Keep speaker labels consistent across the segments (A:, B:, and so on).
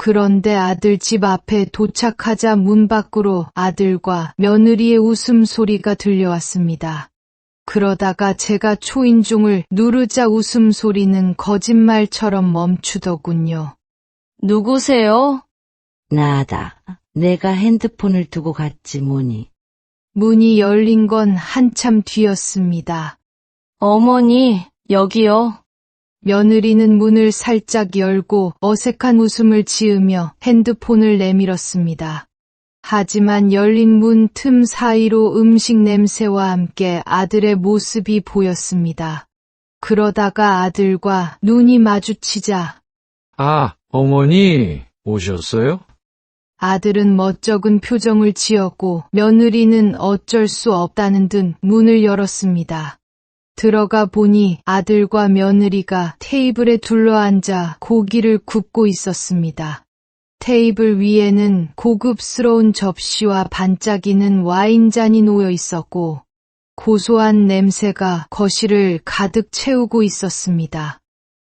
A: 그런데 아들 집 앞에 도착하자 문 밖으로 아들과 며느리의 웃음소리가 들려왔습니다. 그러다가 제가 초인종을 누르자 웃음소리는 거짓말처럼 멈추더군요.
B: 누구세요?
C: 나다. 내가 핸드폰을 두고 갔지 뭐니.
A: 문이 열린 건 한참 뒤였습니다.
B: 어머니, 여기요.
A: 며느리는 문을 살짝 열고 어색한 웃음을 지으며 핸드폰을 내밀었습니다. 하지만 열린 문 틈 사이로 음식 냄새와 함께 아들의 모습이 보였습니다. 그러다가 아들과 눈이 마주치자
D: 아, 어머니 오셨어요?
A: 아들은 멋쩍은 표정을 지었고 며느리는 어쩔 수 없다는 듯 문을 열었습니다. 들어가 보니 아들과 며느리가 테이블에 둘러앉아 고기를 굽고 있었습니다. 테이블 위에는 고급스러운 접시와 반짝이는 와인잔이 놓여 있었고 고소한 냄새가 거실을 가득 채우고 있었습니다.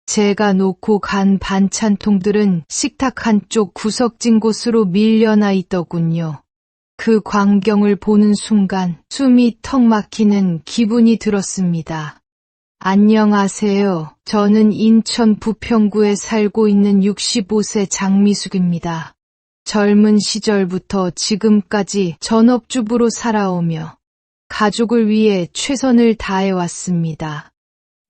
A: 제가 놓고 간 반찬통들은 식탁 한쪽 구석진 곳으로 밀려나 있더군요. 그 광경을 보는 순간 숨이 턱 막히는 기분이 들었습니다. 안녕하세요. 저는 인천 부평구에 살고 있는 65세 장미숙입니다. 젊은 시절부터 지금까지 전업주부로 살아오며 가족을 위해 최선을 다해왔습니다.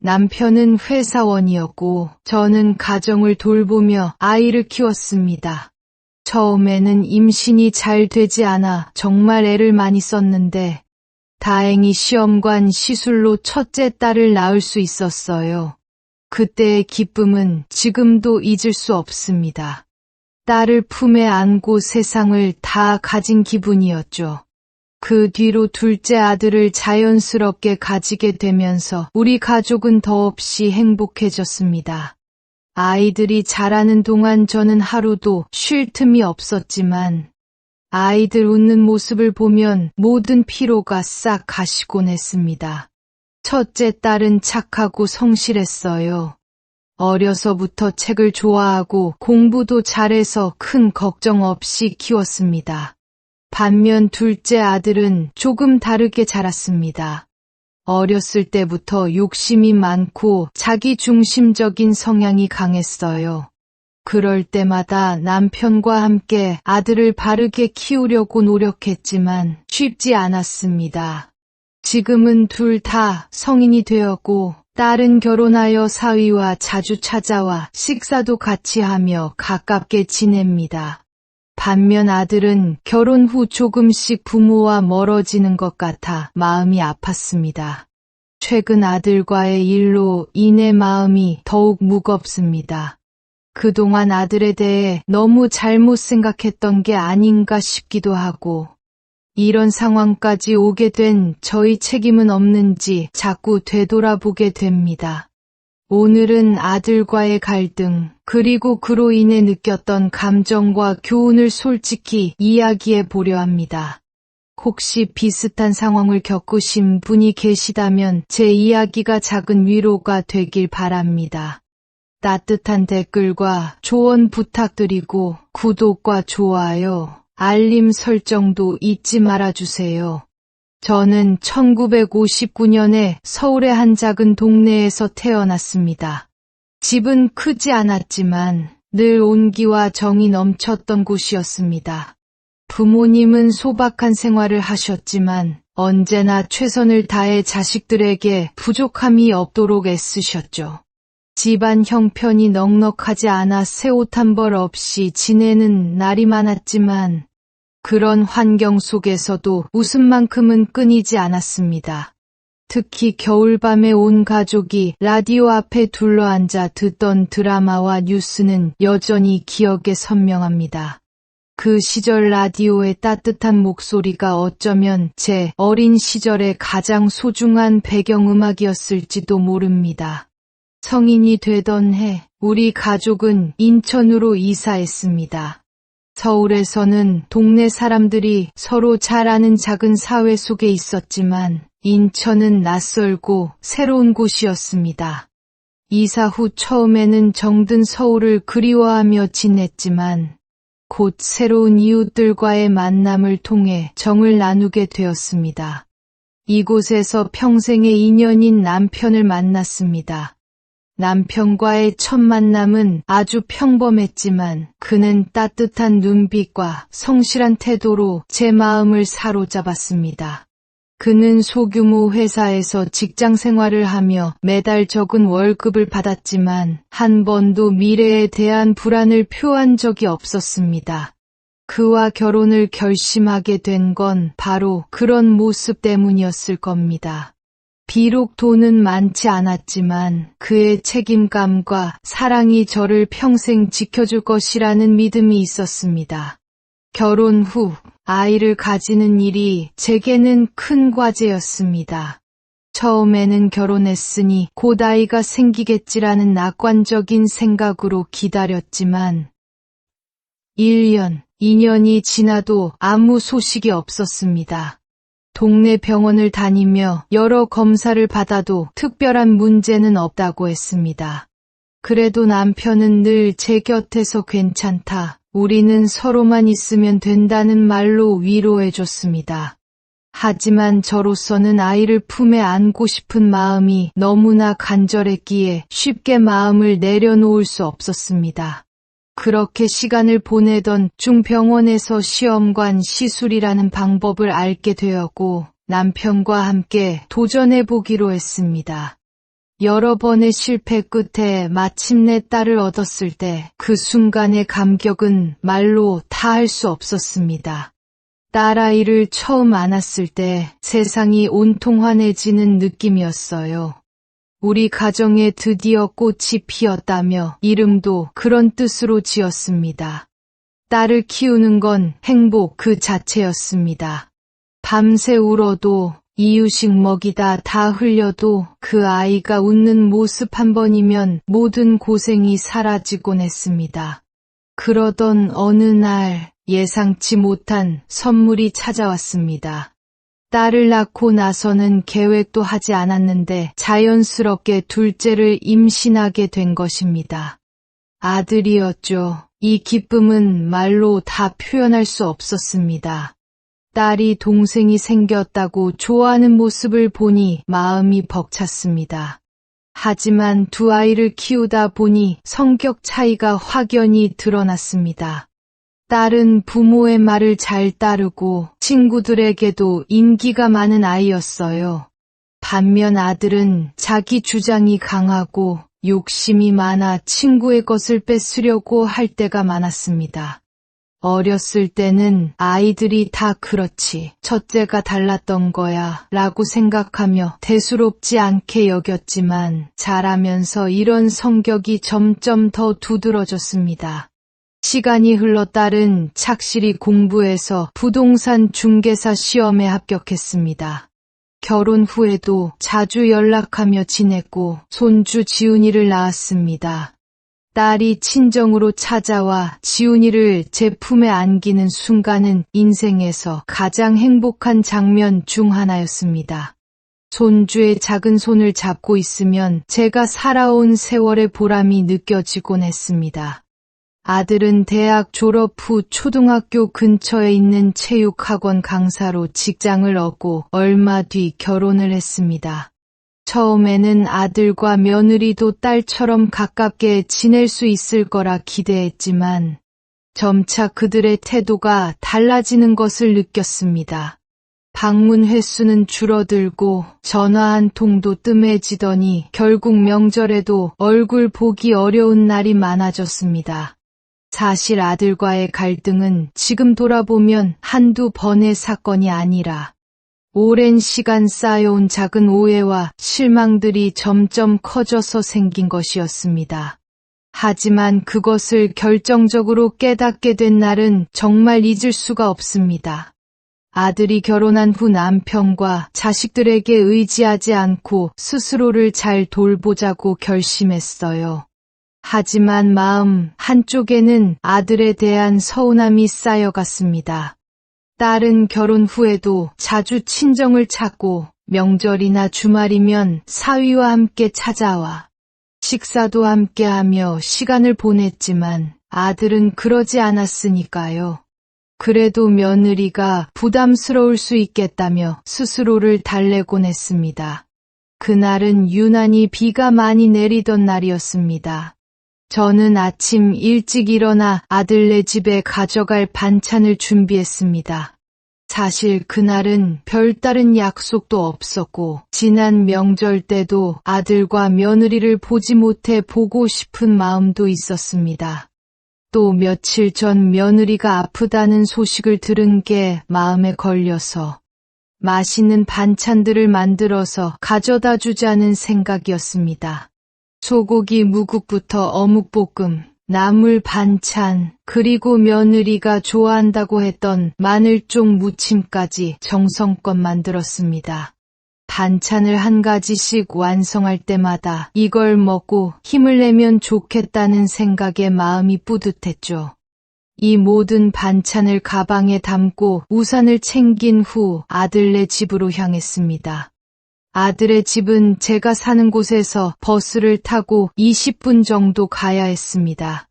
A: 남편은 회사원이었고 저는 가정을 돌보며 아이를 키웠습니다. 처음에는 임신이 잘 되지 않아 정말 애를 많이 썼는데 다행히 시험관 시술로 첫째 딸을 낳을 수 있었어요. 그때의 기쁨은 지금도 잊을 수 없습니다. 딸을 품에 안고 세상을 다 가진 기분이었죠. 그 뒤로 둘째 아들을 자연스럽게 가지게 되면서 우리 가족은 더없이 행복해졌습니다. 아이들이 자라는 동안 저는 하루도 쉴 틈이 없었지만 아이들 웃는 모습을 보면 모든 피로가 싹 가시곤 했습니다. 첫째 딸은 착하고 성실했어요. 어려서부터 책을 좋아하고 공부도 잘해서 큰 걱정 없이 키웠습니다. 반면 둘째 아들은 조금 다르게 자랐습니다. 어렸을 때부터 욕심이 많고 자기중심적인 성향이 강했어요. 그럴 때마다 남편과 함께 아들을 바르게 키우려고 노력했지만 쉽지 않았습니다. 지금은 둘 다 성인이 되었고 딸은 결혼하여 사위와 자주 찾아와 식사도 같이 하며 가깝게 지냅니다. 반면 아들은 결혼 후 조금씩 부모와 멀어지는 것 같아 마음이 아팠습니다. 최근 아들과의 일로 인해 마음이 더욱 무겁습니다. 그동안 아들에 대해 너무 잘못 생각했던 게 아닌가 싶기도 하고 이런 상황까지 오게 된 저희 책임은 없는지 자꾸 되돌아보게 됩니다. 오늘은 아들과의 갈등, 그리고 그로 인해 느꼈던 감정과 교훈을 솔직히 이야기해 보려 합니다. 혹시 비슷한 상황을 겪으신 분이 계시다면 제 이야기가 작은 위로가 되길 바랍니다. 따뜻한 댓글과 조언 부탁드리고 구독과 좋아요, 알림 설정도 잊지 말아주세요. 저는 1959년에 서울의 한 작은 동네에서 태어났습니다. 집은 크지 않았지만 늘 온기와 정이 넘쳤던 곳이었습니다. 부모님은 소박한 생활을 하셨지만 언제나 최선을 다해 자식들에게 부족함이 없도록 애쓰셨죠. 집안 형편이 넉넉하지 않아 새 옷 한 벌 없이 지내는 날이 많았지만 그런 환경 속에서도 웃음만큼은 끊이지 않았습니다. 특히 겨울밤에 온 가족이 라디오 앞에 둘러앉아 듣던 드라마와 뉴스는 여전히 기억에 선명합니다. 그 시절 라디오의 따뜻한 목소리가 어쩌면 제 어린 시절의 가장 소중한 배경음악이었을지도 모릅니다. 성인이 되던 해, 우리 가족은 인천으로 이사했습니다. 서울에서는 동네 사람들이 서로 잘 아는 작은 사회 속에 있었지만 인천은 낯설고 새로운 곳이었습니다. 이사 후 처음에는 정든 서울을 그리워하며 지냈지만 곧 새로운 이웃들과의 만남을 통해 정을 나누게 되었습니다. 이곳에서 평생의 인연인 남편을 만났습니다. 남편과의 첫 만남은 아주 평범했지만 그는 따뜻한 눈빛과 성실한 태도로 제 마음을 사로잡았습니다. 그는 소규모 회사에서 직장 생활을 하며 매달 적은 월급을 받았지만 한 번도 미래에 대한 불안을 표한 적이 없었습니다. 그와 결혼을 결심하게 된 건 바로 그런 모습 때문이었을 겁니다. 비록 돈은 많지 않았지만 그의 책임감과 사랑이 저를 평생 지켜줄 것이라는 믿음이 있었습니다. 결혼 후 아이를 가지는 일이 제게는 큰 과제였습니다. 처음에는 결혼했으니 곧 아이가 생기겠지라는 낙관적인 생각으로 기다렸지만 1년, 2년이 지나도 아무 소식이 없었습니다. 동네 병원을 다니며 여러 검사를 받아도 특별한 문제는 없다고 했습니다. 그래도 남편은 늘 제 곁에서 괜찮다, 우리는 서로만 있으면 된다는 말로 위로해줬습니다. 하지만 저로서는 아이를 품에 안고 싶은 마음이 너무나 간절했기에 쉽게 마음을 내려놓을 수 없었습니다. 그렇게 시간을 보내던 중 병원에서 시험관 시술이라는 방법을 알게 되었고 남편과 함께 도전해보기로 했습니다. 여러 번의 실패 끝에 마침내 딸을 얻었을 때 그 순간의 감격은 말로 다할 수 없었습니다. 딸아이를 처음 안았을 때 세상이 온통 환해지는 느낌이었어요. 우리 가정에 드디어 꽃이 피었다며 이름도 그런 뜻으로 지었습니다. 딸을 키우는 건 행복 그 자체였습니다. 밤새 울어도 이유식 먹이다 다 흘려도 그 아이가 웃는 모습 한 번이면 모든 고생이 사라지곤 했습니다. 그러던 어느 날 예상치 못한 선물이 찾아왔습니다. 딸을 낳고 나서는 계획도 하지 않았는데 자연스럽게 둘째를 임신하게 된 것입니다. 아들이었죠. 이 기쁨은 말로 다 표현할 수 없었습니다. 딸이 동생이 생겼다고 좋아하는 모습을 보니 마음이 벅찼습니다. 하지만 두 아이를 키우다 보니 성격 차이가 확연히 드러났습니다. 딸은 부모의 말을 잘 따르고 친구들에게도 인기가 많은 아이였어요. 반면 아들은 자기 주장이 강하고 욕심이 많아 친구의 것을 뺏으려고 할 때가 많았습니다. 어렸을 때는 아이들이 다 그렇지, 첫째가 달랐던 거야 라고 생각하며 대수롭지 않게 여겼지만 자라면서 이런 성격이 점점 더 두드러졌습니다. 시간이 흘러 딸은 착실히 공부해서 부동산 중개사 시험에 합격했습니다. 결혼 후에도 자주 연락하며 지냈고 손주 지훈이를 낳았습니다. 딸이 친정으로 찾아와 지훈이를 제 품에 안기는 순간은 인생에서 가장 행복한 장면 중 하나였습니다. 손주의 작은 손을 잡고 있으면 제가 살아온 세월의 보람이 느껴지곤 했습니다. 아들은 대학 졸업 후 초등학교 근처에 있는 체육학원 강사로 직장을 얻고 얼마 뒤 결혼을 했습니다. 처음에는 아들과 며느리도 딸처럼 가깝게 지낼 수 있을 거라 기대했지만 점차 그들의 태도가 달라지는 것을 느꼈습니다. 방문 횟수는 줄어들고 전화 한 통도 뜸해지더니 결국 명절에도 얼굴 보기 어려운 날이 많아졌습니다. 사실 아들과의 갈등은 지금 돌아보면 한두 번의 사건이 아니라 오랜 시간 쌓여온 작은 오해와 실망들이 점점 커져서 생긴 것이었습니다. 하지만 그것을 결정적으로 깨닫게 된 날은 정말 잊을 수가 없습니다. 아들이 결혼한 후 남편과 자식들에게 의지하지 않고 스스로를 잘 돌보자고 결심했어요. 하지만 마음 한쪽에는 아들에 대한 서운함이 쌓여갔습니다. 딸은 결혼 후에도 자주 친정을 찾고 명절이나 주말이면 사위와 함께 찾아와 식사도 함께하며 시간을 보냈지만 아들은 그러지 않았으니까요. 그래도 며느리가 부담스러울 수 있겠다며 스스로를 달래곤 했습니다. 그날은 유난히 비가 많이 내리던 날이었습니다. 저는 아침 일찍 일어나 아들네 집에 가져갈 반찬을 준비했습니다. 사실 그날은 별다른 약속도 없었고 지난 명절 때도 아들과 며느리를 보지 못해 보고 싶은 마음도 있었습니다. 또 며칠 전 며느리가 아프다는 소식을 들은 게 마음에 걸려서 맛있는 반찬들을 만들어서 가져다 주자는 생각이었습니다. 소고기 묵국부터 어묵볶음, 나물 반찬, 그리고 며느리가 좋아한다고 했던 마늘종 무침까지 정성껏 만들었습니다. 반찬을 한 가지씩 완성할 때마다 이걸 먹고 힘을 내면 좋겠다는 생각에 마음이 뿌듯했죠. 이 모든 반찬을 가방에 담고 우산을 챙긴 후 아들네 집으로 향했습니다. 아들의 집은 제가 사는 곳에서 버스를 타고 20분 정도 가야 했습니다.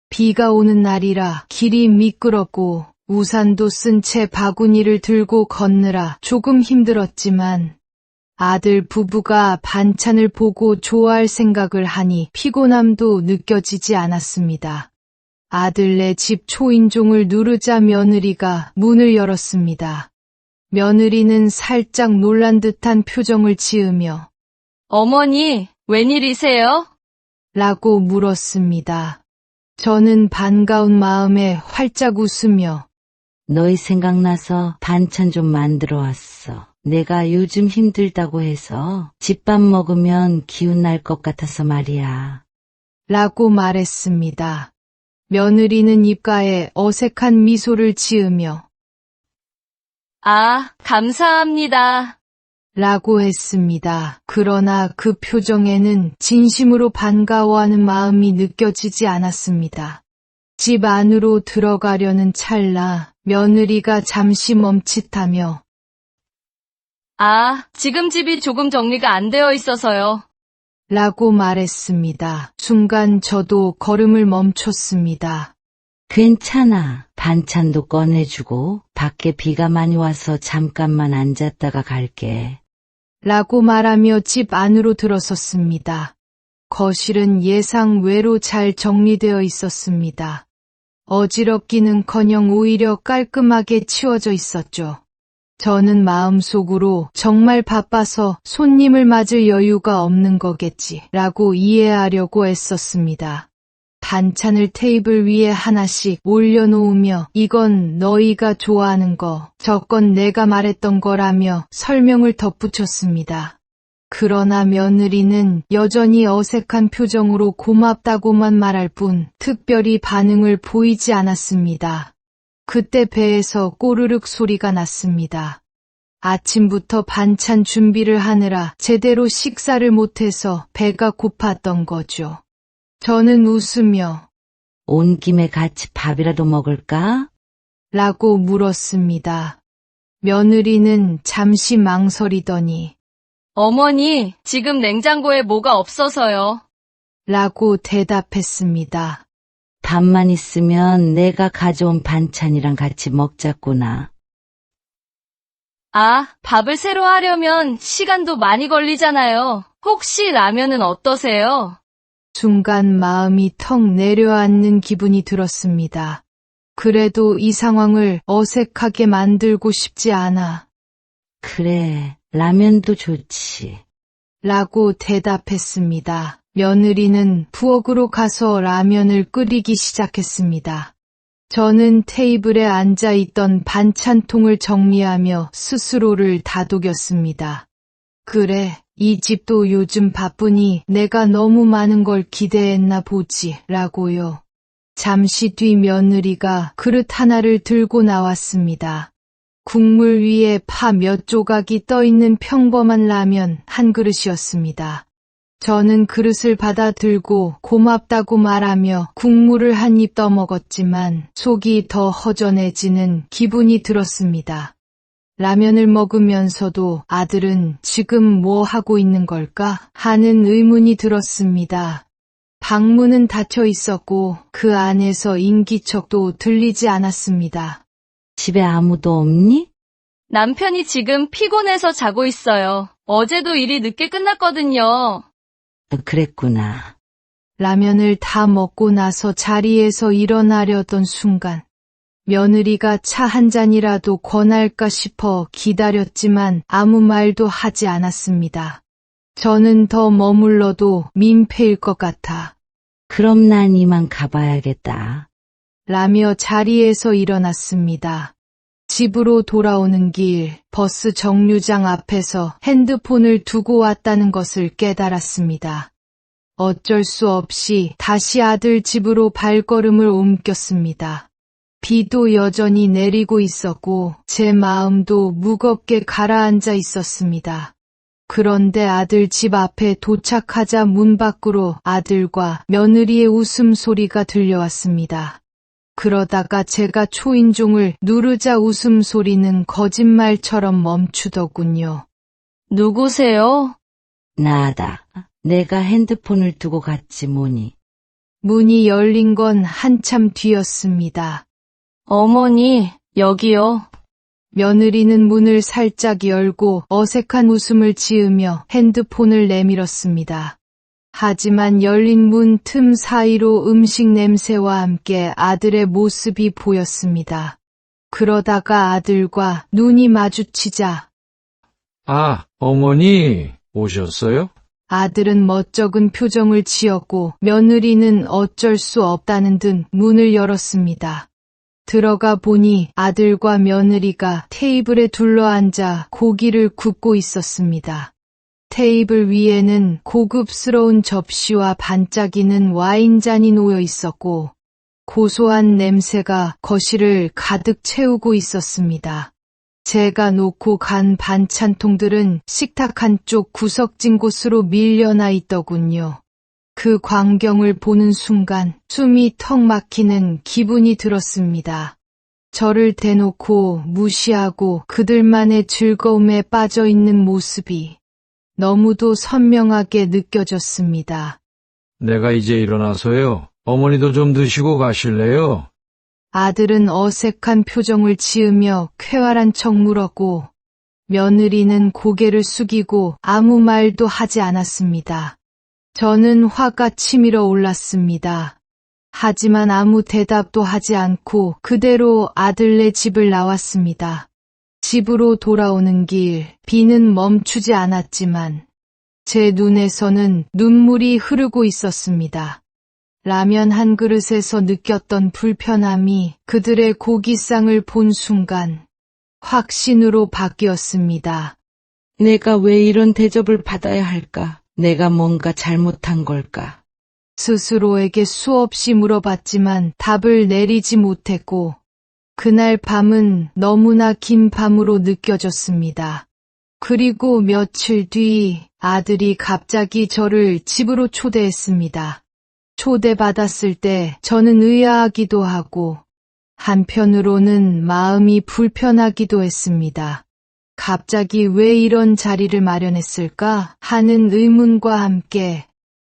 A: 비가 오는 날이라 길이 미끄럽고 우산도 쓴 채 바구니를 들고 걷느라 조금 힘들었지만 아들 부부가 반찬을 보고 좋아할 생각을 하니 피곤함도 느껴지지 않았습니다. 아들네 집 초인종을 누르자 며느리가 문을 열었습니다. 며느리는 살짝 놀란 듯한 표정을 지으며
B: 어머니, 웬일이세요?
A: 라고 물었습니다. 저는 반가운 마음에 활짝 웃으며
C: 너희 생각나서 반찬 좀 만들어 왔어. 내가 요즘 힘들다고 해서 집밥 먹으면 기운 날 것 같아서 말이야.
A: 라고 말했습니다. 며느리는 입가에 어색한 미소를 지으며
B: 아, 감사합니다.
A: 라고 했습니다. 그러나 그 표정에는 진심으로 반가워하는 마음이 느껴지지 않았습니다. 집 안으로 들어가려는 찰나 며느리가 잠시 멈칫하며
B: 아, 지금 집이 조금 정리가 안 되어 있어서요.
A: 라고 말했습니다. 순간 저도 걸음을 멈췄습니다.
C: 괜찮아. 반찬도 꺼내주고 밖에 비가 많이 와서 잠깐만 앉았다가 갈게.
A: 라고 말하며 집 안으로 들어섰습니다. 거실은 예상 외로 잘 정리되어 있었습니다. 어지럽기는커녕 오히려 깔끔하게 치워져 있었죠. 저는 마음속으로 정말 바빠서 손님을 맞을 여유가 없는 거겠지 라고 이해하려고 애썼습니다. 반찬을 테이블 위에 하나씩 올려놓으며 이건 너희가 좋아하는 거, 저건 내가 말했던 거라며 설명을 덧붙였습니다. 그러나 며느리는 여전히 어색한 표정으로 고맙다고만 말할 뿐 특별히 반응을 보이지 않았습니다. 그때 배에서 꼬르륵 소리가 났습니다. 아침부터 반찬 준비를 하느라 제대로 식사를 못해서 배가 고팠던 거죠. 저는 웃으며
C: 온 김에 같이 밥이라도 먹을까?
A: 라고 물었습니다. 며느리는 잠시 망설이더니
B: 어머니, 지금 냉장고에 뭐가 없어서요.
A: 라고 대답했습니다.
C: 밥만 있으면 내가 가져온 반찬이랑 같이 먹자꾸나.
B: 아, 밥을 새로 하려면 시간도 많이 걸리잖아요. 혹시 라면은 어떠세요?
A: 순간 마음이 턱 내려앉는 기분이 들었습니다. 그래도 이 상황을 어색하게 만들고 싶지 않아.
C: 그래, 라면도 좋지.
A: 라고 대답했습니다. 며느리는 부엌으로 가서 라면을 끓이기 시작했습니다. 저는 테이블에 앉아 있던 반찬통을 정리하며 스스로를 다독였습니다. 그래, 이 집도 요즘 바쁘니 내가 너무 많은 걸 기대했나 보지, 라고요. 잠시 뒤 며느리가 그릇 하나를 들고 나왔습니다. 국물 위에 파 몇 조각이 떠있는 평범한 라면 한 그릇이었습니다. 저는 그릇을 받아 들고 고맙다고 말하며 국물을 한 입 떠먹었지만 속이 더 허전해지는 기분이 들었습니다. 라면을 먹으면서도 아들은 지금 뭐 하고 있는 걸까 하는 의문이 들었습니다. 방문은 닫혀 있었고 그 안에서 인기척도 들리지 않았습니다.
C: 집에 아무도 없니?
B: 남편이 지금 피곤해서 자고 있어요. 어제도 일이 늦게 끝났거든요.
C: 그랬구나.
A: 라면을 다 먹고 나서 자리에서 일어나려던 순간 며느리가 차 한 잔이라도 권할까 싶어 기다렸지만 아무 말도 하지 않았습니다. 저는 더 머물러도 민폐일 것 같아
C: 그럼 난 이만 가봐야겠다.
A: 라며 자리에서 일어났습니다. 집으로 돌아오는 길 버스 정류장 앞에서 핸드폰을 두고 왔다는 것을 깨달았습니다. 어쩔 수 없이 다시 아들 집으로 발걸음을 옮겼습니다. 비도 여전히 내리고 있었고 제 마음도 무겁게 가라앉아 있었습니다. 그런데 아들 집 앞에 도착하자 문 밖으로 아들과 며느리의 웃음소리가 들려왔습니다. 그러다가 제가 초인종을 누르자 웃음소리는 거짓말처럼 멈추더군요.
B: 누구세요?
C: 나다. 내가 핸드폰을 두고 갔지 뭐니.
A: 문이 열린 건 한참 뒤였습니다.
B: 어머니, 여기요.
A: 며느리는 문을 살짝 열고 어색한 웃음을 지으며 핸드폰을 내밀었습니다. 하지만 열린 문 틈 사이로 음식 냄새와 함께 아들의 모습이 보였습니다. 그러다가 아들과 눈이 마주치자
D: 아, 어머니 오셨어요?
A: 아들은 멋쩍은 표정을 지었고 며느리는 어쩔 수 없다는 듯 문을 열었습니다. 들어가 보니 아들과 며느리가 테이블에 둘러앉아 고기를 굽고 있었습니다. 테이블 위에는 고급스러운 접시와 반짝이는 와인잔이 놓여 있었고 고소한 냄새가 거실을 가득 채우고 있었습니다. 제가 놓고 간 반찬통들은 식탁 한쪽 구석진 곳으로 밀려나 있더군요. 그 광경을 보는 순간 숨이 턱 막히는 기분이 들었습니다. 저를 대놓고 무시하고 그들만의 즐거움에 빠져 있는 모습이 너무도 선명하게 느껴졌습니다.
D: 내가 이제 일어나서요. 어머니도 좀 드시고 가실래요?
A: 아들은 어색한 표정을 지으며 쾌활한 척 물었고 며느리는 고개를 숙이고 아무 말도 하지 않았습니다. 저는 화가 치밀어 올랐습니다. 하지만 아무 대답도 하지 않고 그대로 아들네 집을 나왔습니다. 집으로 돌아오는 길, 비는 멈추지 않았지만 제 눈에서는 눈물이 흐르고 있었습니다. 라면 한 그릇에서 느꼈던 불편함이 그들의 고기상을 본 순간 확신으로 바뀌었습니다.
C: 내가 왜 이런 대접을 받아야 할까? 내가 뭔가 잘못한 걸까?
A: 스스로에게 수없이 물어봤지만 답을 내리지 못했고 그날 밤은 너무나 긴 밤으로 느껴졌습니다. 그리고 며칠 뒤 아들이 갑자기 저를 집으로 초대했습니다. 초대받았을 때 저는 의아하기도 하고 한편으로는 마음이 불편하기도 했습니다. 갑자기 왜 이런 자리를 마련했을까 하는 의문과 함께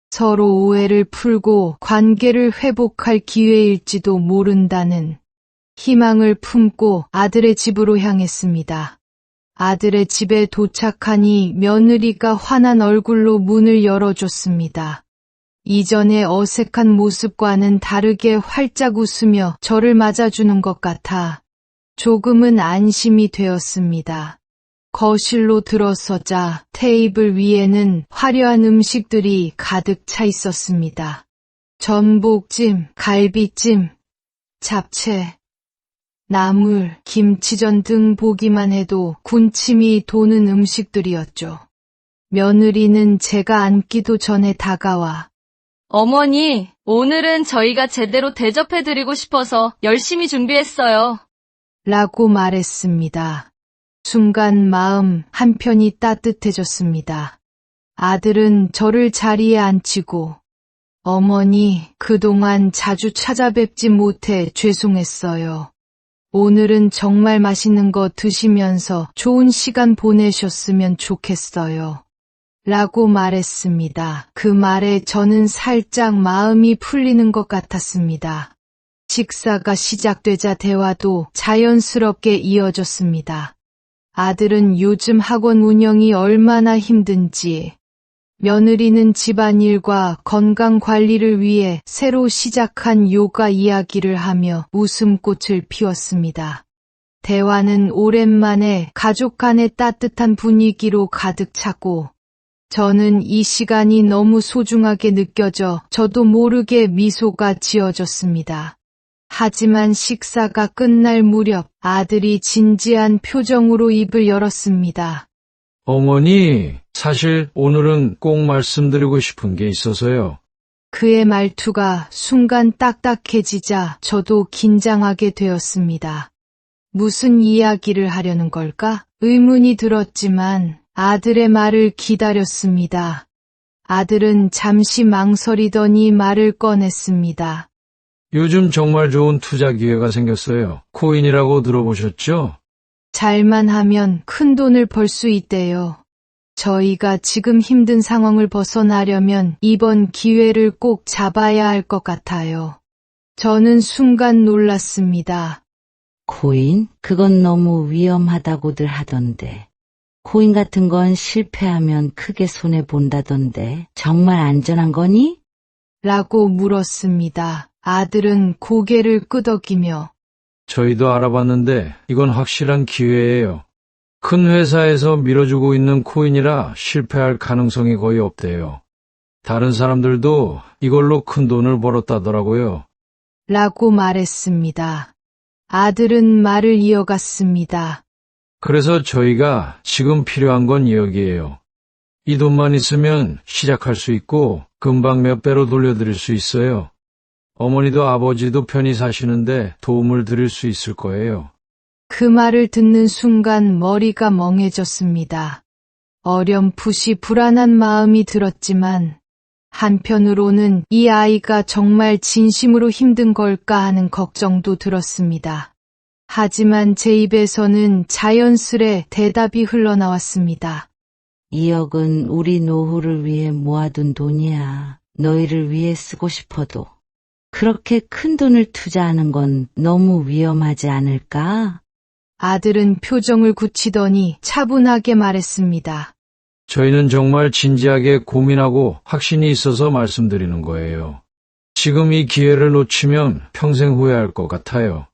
A: 서로 오해를 풀고 관계를 회복할 기회일지도 모른다는 희망을 품고 아들의 집으로 향했습니다. 아들의 집에 도착하니 며느리가 환한 얼굴로 문을 열어줬습니다. 이전의 어색한 모습과는 다르게 활짝 웃으며 저를 맞아주는 것 같아 조금은 안심이 되었습니다. 거실로 들어서자 테이블 위에는 화려한 음식들이 가득 차 있었습니다. 전복찜, 갈비찜, 잡채, 나물, 김치전 등 보기만 해도 군침이 도는 음식들이었죠. 며느리는 제가 앉기도 전에 다가와
B: 어머니, 오늘은 저희가 제대로 대접해드리고 싶어서 열심히 준비했어요.
A: 라고 말했습니다. 순간 마음 한편이 따뜻해졌습니다. 아들은 저를 자리에 앉히고 어머니, 그동안 자주 찾아뵙지 못해 죄송했어요. 오늘은 정말 맛있는 거 드시면서 좋은 시간 보내셨으면 좋겠어요. 라고 말했습니다. 그 말에 저는 살짝 마음이 풀리는 것 같았습니다. 식사가 시작되자 대화도 자연스럽게 이어졌습니다. 아들은 요즘 학원 운영이 얼마나 힘든지, 며느리는 집안일과 건강 관리를 위해 새로 시작한 요가 이야기를 하며 웃음꽃을 피웠습니다. 대화는 오랜만에 가족 간의 따뜻한 분위기로 가득 차고, 저는 이 시간이 너무 소중하게 느껴져 저도 모르게 미소가 지어졌습니다. 하지만 식사가 끝날 무렵 아들이 진지한 표정으로 입을 열었습니다.
D: 어머니, 사실 오늘은 꼭 말씀드리고 싶은 게 있어서요.
A: 그의 말투가 순간 딱딱해지자 저도 긴장하게 되었습니다. 무슨 이야기를 하려는 걸까? 의문이 들었지만 아들의 말을 기다렸습니다. 아들은 잠시 망설이더니 말을 꺼냈습니다.
D: 요즘 정말 좋은 투자 기회가 생겼어요. 코인이라고 들어보셨죠?
A: 잘만 하면 큰 돈을 벌 수 있대요. 저희가 지금 힘든 상황을 벗어나려면 이번 기회를 꼭 잡아야 할 것 같아요. 저는 순간 놀랐습니다.
C: 코인? 그건 너무 위험하다고들 하던데. 코인 같은 건 실패하면 크게 손해본다던데. 정말 안전한 거니?
A: 라고 물었습니다. 아들은 고개를 끄덕이며
D: 저희도 알아봤는데 이건 확실한 기회예요. 큰 회사에서 밀어주고 있는 코인이라 실패할 가능성이 거의 없대요. 다른 사람들도 이걸로 큰 돈을 벌었다더라고요.
A: 라고 말했습니다. 아들은 말을 이어갔습니다.
D: 그래서 저희가 지금 필요한 건 여기예요. 이 돈만 있으면 시작할 수 있고 금방 몇 배로 돌려드릴 수 있어요. 어머니도 아버지도 편히 사시는데 도움을 드릴 수 있을 거예요.
A: 그 말을 듣는 순간 머리가 멍해졌습니다. 어렴풋이 불안한 마음이 들었지만 한편으로는 이 아이가 정말 진심으로 힘든 걸까 하는 걱정도 들었습니다. 하지만 제 입에서는 자연스레 대답이 흘러나왔습니다.
C: 2억은 우리 노후를 위해 모아둔 돈이야. 너희를 위해 쓰고 싶어도. 그렇게 큰 돈을 투자하는 건 너무 위험하지 않을까?
A: 아들은 표정을 굳히더니 차분하게 말했습니다.
D: 저희는 정말 진지하게 고민하고 확신이 있어서 말씀드리는 거예요. 지금 이 기회를 놓치면 평생 후회할 것 같아요.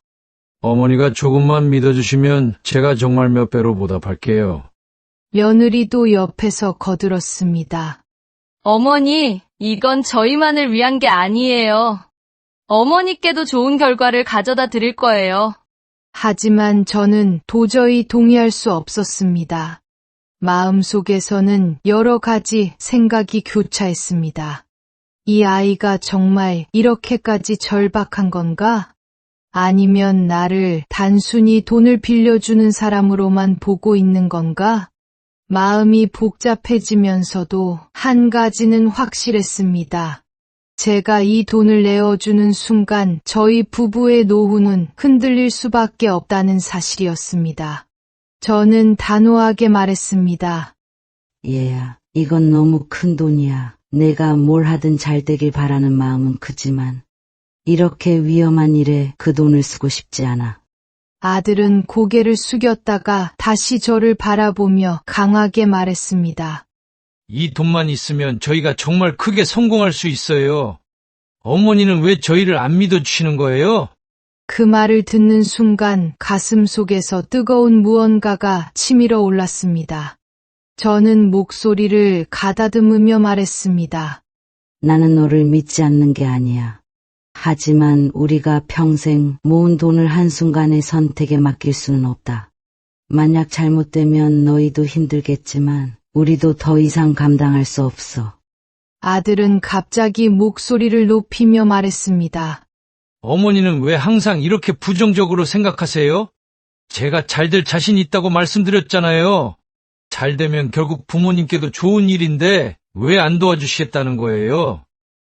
D: 어머니가 조금만 믿어주시면 제가 정말 몇 배로 보답할게요.
A: 며느리도 옆에서 거들었습니다.
B: 어머니, 이건 저희만을 위한 게 아니에요. 어머니께도 좋은 결과를 가져다 드릴 거예요.
A: 하지만 저는 도저히 동의할 수 없었습니다. 마음속에서는 여러 가지 생각이 교차했습니다. 이 아이가 정말 이렇게까지 절박한 건가? 아니면 나를 단순히 돈을 빌려주는 사람으로만 보고 있는 건가? 마음이 복잡해지면서도 한 가지는 확실했습니다. 제가 이 돈을 내어주는 순간 저희 부부의 노후는 흔들릴 수밖에 없다는 사실이었습니다. 저는 단호하게 말했습니다.
C: 얘야, 이건 너무 큰 돈이야. 내가 뭘 하든 잘 되길 바라는 마음은 크지만 이렇게 위험한 일에 그 돈을 쓰고 싶지 않아.
A: 아들은 고개를 숙였다가 다시 저를 바라보며 강하게 말했습니다.
D: 이 돈만 있으면 저희가 정말 크게 성공할 수 있어요. 어머니는 왜 저희를 안 믿어주시는 거예요?
A: 그 말을 듣는 순간 가슴 속에서 뜨거운 무언가가 치밀어 올랐습니다. 저는 목소리를 가다듬으며 말했습니다.
C: 나는 너를 믿지 않는 게 아니야. 하지만 우리가 평생 모은 돈을 한순간의 선택에 맡길 수는 없다. 만약 잘못되면 너희도 힘들겠지만 우리도 더 이상 감당할 수 없어.
A: 아들은 갑자기 목소리를 높이며 말했습니다.
D: 어머니는 왜 항상 이렇게 부정적으로 생각하세요? 제가 잘 될 자신 있다고 말씀드렸잖아요. 잘 되면 결국 부모님께도 좋은 일인데 왜 안 도와주시겠다는 거예요?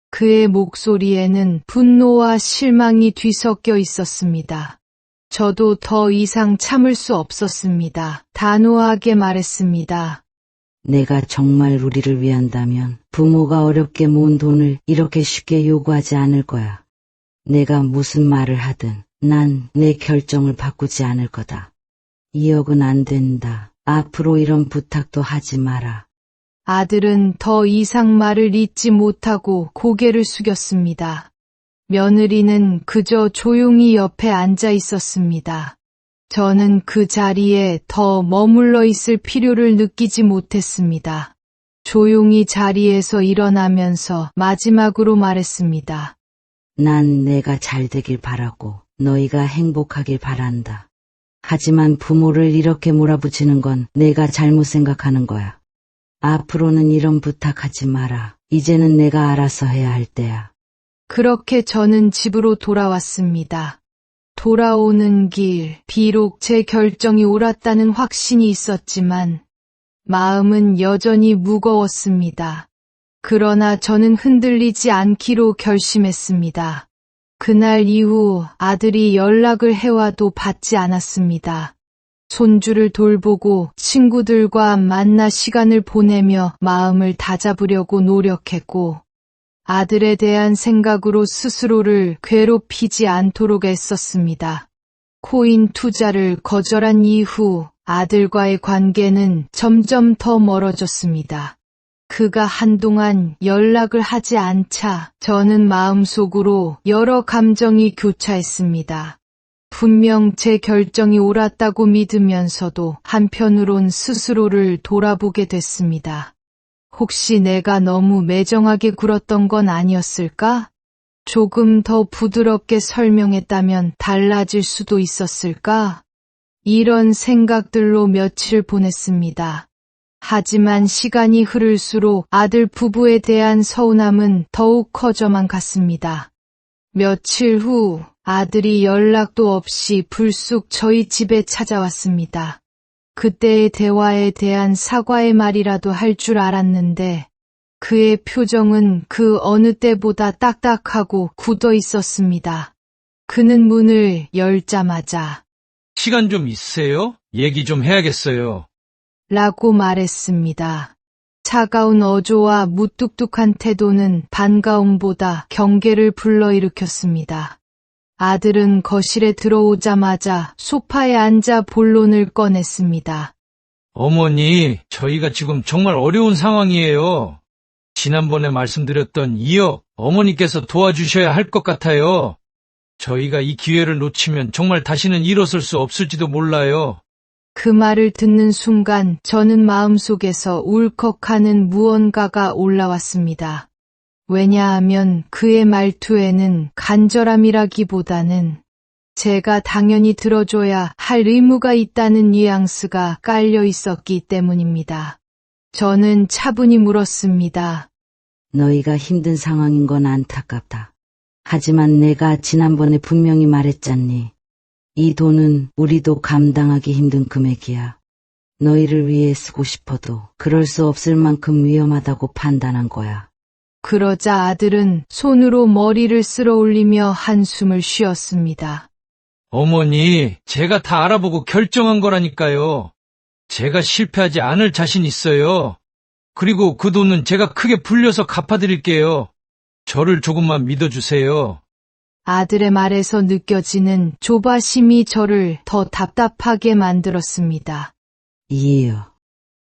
A: 그의 목소리에는 분노와 실망이 뒤섞여 있었습니다. 저도 더 이상 참을 수 없었습니다. 단호하게 말했습니다.
C: 내가 정말 우리를 위한다면 부모가 어렵게 모은 돈을 이렇게 쉽게 요구하지 않을 거야. 내가 무슨 말을 하든 난 내 결정을 바꾸지 않을 거다. 2억은 안 된다. 앞으로 이런 부탁도 하지 마라.
A: 아들은 더 이상 말을 잇지 못하고 고개를 숙였습니다. 며느리는 그저 조용히 옆에 앉아 있었습니다. 저는 그 자리에 더 머물러 있을 필요를 느끼지 못했습니다. 조용히 자리에서 일어나면서 마지막으로 말했습니다.
C: 난 내가 잘 되길 바라고 너희가 행복하길 바란다. 하지만 부모를 이렇게 몰아붙이는 건 내가 잘못 생각하는 거야. 앞으로는 이런 부탁하지 마라. 이제는 내가 알아서 해야 할 때야.
A: 그렇게 저는 집으로 돌아왔습니다. 돌아오는 길, 비록 제 결정이 옳았다는 확신이 있었지만 마음은 여전히 무거웠습니다. 그러나 저는 흔들리지 않기로 결심했습니다. 그날 이후 아들이 연락을 해와도 받지 않았습니다. 손주를 돌보고 친구들과 만나 시간을 보내며 마음을 다잡으려고 노력했고 아들에 대한 생각으로 스스로를 괴롭히지 않도록 애썼습니다. 코인 투자를 거절한 이후 아들과의 관계는 점점 더 멀어졌습니다. 그가 한동안 연락을 하지 않자 저는 마음속으로 여러 감정이 교차했습니다. 분명 제 결정이 옳았다고 믿으면서도 한편으론 스스로를 돌아보게 됐습니다. 혹시 내가 너무 매정하게 굴었던 건 아니었을까? 조금 더 부드럽게 설명했다면 달라질 수도 있었을까? 이런 생각들로 며칠을 보냈습니다. 하지만 시간이 흐를수록 아들 부부에 대한 서운함은 더욱 커져만 갔습니다. 며칠 후 아들이 연락도 없이 불쑥 저희 집에 찾아왔습니다. 그때의 대화에 대한 사과의 말이라도 할 줄 알았는데 그의 표정은 그 어느 때보다 딱딱하고 굳어 있었습니다. 그는 문을 열자마자
D: 시간 좀 있으세요? 얘기 좀 해야겠어요.
A: 라고 말했습니다. 차가운 어조와 무뚝뚝한 태도는 반가움보다 경계를 불러일으켰습니다. 아들은 거실에 들어오자마자 소파에 앉아 본론을 꺼냈습니다.
D: 어머니, 저희가 지금 정말 어려운 상황이에요. 지난번에 말씀드렸던 2억 어머니께서 도와주셔야 할 것 같아요. 저희가 이 기회를 놓치면 정말 다시는 일어설 수 없을지도 몰라요.
A: 그 말을 듣는 순간 저는 마음속에서 울컥하는 무언가가 올라왔습니다. 왜냐하면 그의 말투에는 간절함이라기보다는 제가 당연히 들어줘야 할 의무가 있다는 뉘앙스가 깔려 있었기 때문입니다. 저는 차분히 물었습니다.
C: 너희가 힘든 상황인 건 안타깝다. 하지만 내가 지난번에 분명히 말했잖니. 이 돈은 우리도 감당하기 힘든 금액이야. 너희를 위해 쓰고 싶어도 그럴 수 없을 만큼 위험하다고 판단한 거야.
A: 그러자 아들은 손으로 머리를 쓸어 올리며 한숨을 쉬었습니다.
D: 어머니, 제가 다 알아보고 결정한 거라니까요. 제가 실패하지 않을 자신 있어요. 그리고 그 돈은 제가 크게 불려서 갚아드릴게요. 저를 조금만 믿어주세요.
A: 아들의 말에서 느껴지는 조바심이 저를 더 답답하게 만들었습니다.
C: 이해요.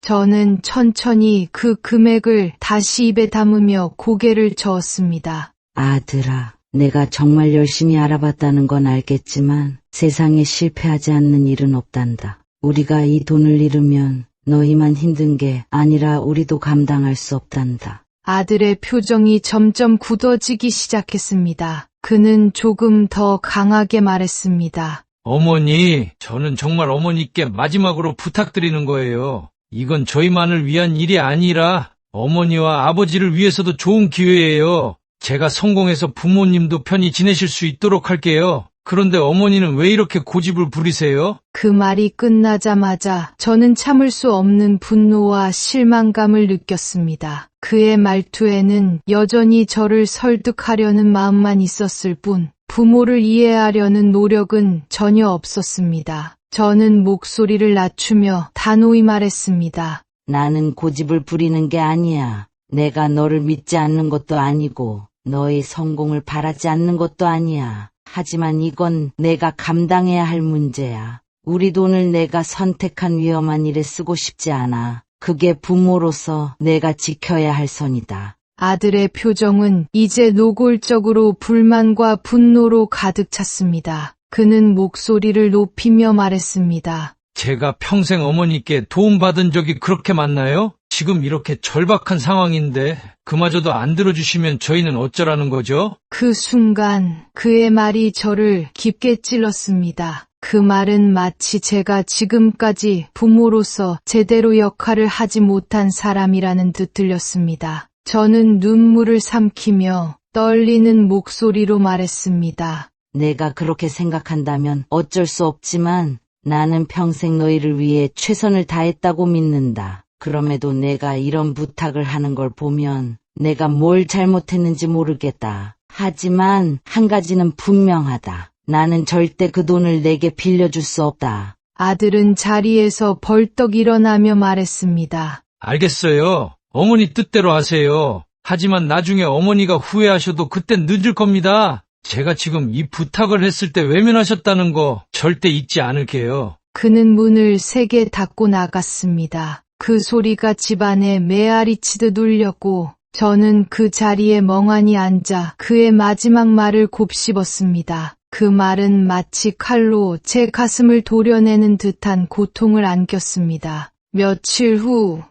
A: 저는 천천히 그 금액을 다시 입에 담으며 고개를 저었습니다.
C: 아들아, 내가 정말 열심히 알아봤다는 건 알겠지만 세상에 실패하지 않는 일은 없단다. 우리가 이 돈을 잃으면 너희만 힘든 게 아니라 우리도 감당할 수 없단다.
A: 아들의 표정이 점점 굳어지기 시작했습니다. 그는 조금 더 강하게 말했습니다.
D: 어머니, 저는 정말 어머니께 마지막으로 부탁드리는 거예요. 이건 저희만을 위한 일이 아니라 어머니와 아버지를 위해서도 좋은 기회예요. 제가 성공해서 부모님도 편히 지내실 수 있도록 할게요. 그런데 어머니는 왜 이렇게 고집을 부리세요?
A: 그 말이 끝나자마자 저는 참을 수 없는 분노와 실망감을 느꼈습니다. 그의 말투에는 여전히 저를 설득하려는 마음만 있었을 뿐 부모를 이해하려는 노력은 전혀 없었습니다. 저는 목소리를 낮추며 단호히 말했습니다.
C: 나는 고집을 부리는 게 아니야. 내가 너를 믿지 않는 것도 아니고 너의 성공을 바라지 않는 것도 아니야. 하지만 이건 내가 감당해야 할 문제야. 우리 돈을 내가 선택한 위험한 일에 쓰고 싶지 않아. 그게 부모로서 내가 지켜야 할 선이다.
A: 아들의 표정은 이제 노골적으로 불만과 분노로 가득 찼습니다. 그는 목소리를 높이며 말했습니다.
D: 제가 평생 어머니께 도움받은 적이 그렇게 많나요? 지금 이렇게 절박한 상황인데 그마저도 안 들어주시면 저희는 어쩌라는 거죠?
A: 그 순간 그의 말이 저를 깊게 찔렀습니다. 그 말은 마치 제가 지금까지 부모로서 제대로 역할을 하지 못한 사람이라는 듯 들렸습니다. 저는 눈물을 삼키며 떨리는 목소리로 말했습니다.
C: 내가 그렇게 생각한다면 어쩔 수 없지만 나는 평생 너희를 위해 최선을 다했다고 믿는다. 그럼에도 내가 이런 부탁을 하는 걸 보면 내가 뭘 잘못했는지 모르겠다. 하지만 한 가지는 분명하다. 나는 절대 그 돈을 내게 빌려줄 수 없다.
A: 아들은 자리에서 벌떡 일어나며 말했습니다.
D: 알겠어요. 어머니 뜻대로 하세요. 하지만 나중에 어머니가 후회하셔도 그땐 늦을 겁니다. 제가 지금 이 부탁을 했을 때 외면하셨다는 거 절대 잊지 않을게요.
A: 그는 문을 세게 닫고 나갔습니다. 그 소리가 집안에 메아리 치듯 울렸고 저는 그 자리에 멍하니 앉아 그의 마지막 말을 곱씹었습니다. 그 말은 마치 칼로 제 가슴을 도려내는 듯한 고통을 안겼습니다. 며칠 후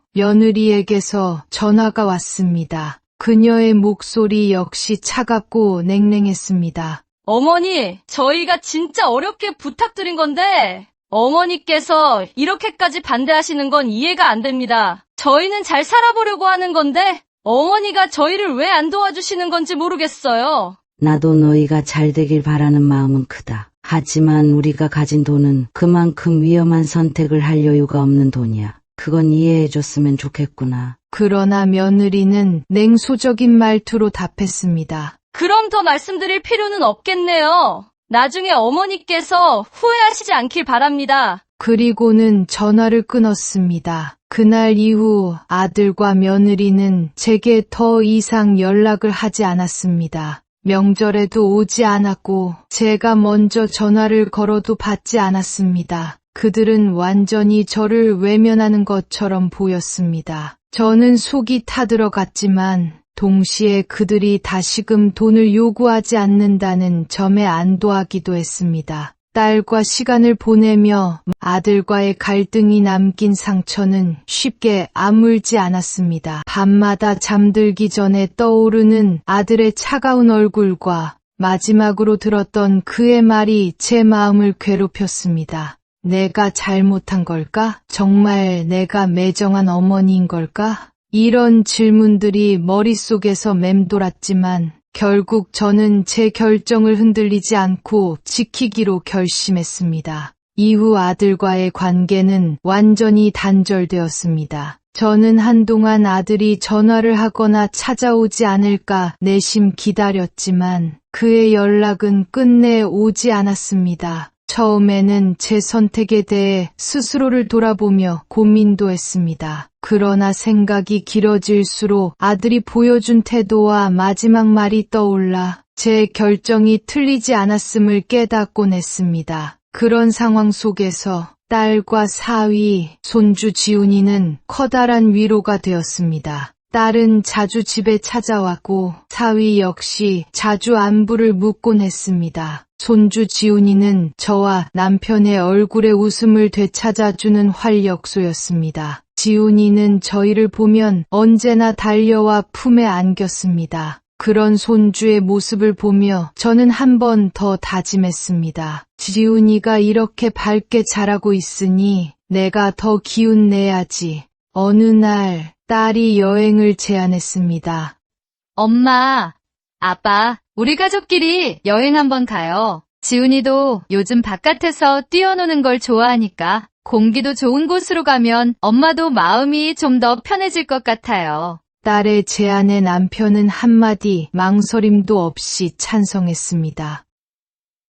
A: 며느리에게서 전화가 왔습니다. 그녀의 목소리 역시 차갑고 냉랭했습니다.
B: 어머니, 저희가 진짜 어렵게 부탁드린 건데 어머니께서 이렇게까지 반대하시는 건 이해가 안 됩니다. 저희는 잘 살아보려고 하는 건데 어머니가 저희를 왜 안 도와주시는 건지 모르겠어요.
C: 나도 너희가 잘 되길 바라는 마음은 크다. 하지만 우리가 가진 돈은 그만큼 위험한 선택을 할 여유가 없는 돈이야. 그건 이해해줬으면 좋겠구나.
A: 그러나 며느리는 냉소적인 말투로 답했습니다.
B: 그럼 더 말씀드릴 필요는 없겠네요. 나중에 어머니께서 후회하시지 않길 바랍니다.
A: 그리고는 전화를 끊었습니다. 그날 이후 아들과 며느리는 제게 더 이상 연락을 하지 않았습니다. 명절에도 오지 않았고 제가 먼저 전화를 걸어도 받지 않았습니다. 그들은 완전히 저를 외면하는 것처럼 보였습니다. 저는 속이 타들어갔지만 동시에 그들이 다시금 돈을 요구하지 않는다는 점에 안도하기도 했습니다. 딸과 시간을 보내며 아들과의 갈등이 남긴 상처는 쉽게 아물지 않았습니다. 밤마다 잠들기 전에 떠오르는 아들의 차가운 얼굴과 마지막으로 들었던 그의 말이 제 마음을 괴롭혔습니다. 내가 잘못한 걸까? 정말 내가 매정한 어머니인 걸까? 이런 질문들이 머릿속에서 맴돌았지만 결국 저는 제 결정을 흔들리지 않고 지키기로 결심했습니다. 이후 아들과의 관계는 완전히 단절되었습니다. 저는 한동안 아들이 전화를 하거나 찾아오지 않을까 내심 기다렸지만 그의 연락은 끝내 오지 않았습니다. 처음에는 제 선택에 대해 스스로를 돌아보며 고민도 했습니다. 그러나 생각이 길어질수록 아들이 보여준 태도와 마지막 말이 떠올라 제 결정이 틀리지 않았음을 깨닫곤 했습니다. 그런 상황 속에서 딸과 사위, 손주 지훈이는 커다란 위로가 되었습니다. 딸은 자주 집에 찾아왔고 사위 역시 자주 안부를 묻곤 했습니다. 손주 지훈이는 저와 남편의 얼굴에 웃음을 되찾아주는 활력소였습니다. 지훈이는 저희를 보면 언제나 달려와 품에 안겼습니다. 그런 손주의 모습을 보며 저는 한 번 더 다짐했습니다. 지훈이가 이렇게 밝게 자라고 있으니 내가 더 기운 내야지. 어느 날 딸이 여행을 제안했습니다.
B: 엄마, 아빠, 우리 가족끼리 여행 한번 가요. 지훈이도 요즘 바깥에서 뛰어노는 걸 좋아하니까 공기도 좋은 곳으로 가면 엄마도 마음이 좀 더 편해질 것 같아요.
A: 딸의 제안에 남편은 한마디 망설임도 없이 찬성했습니다.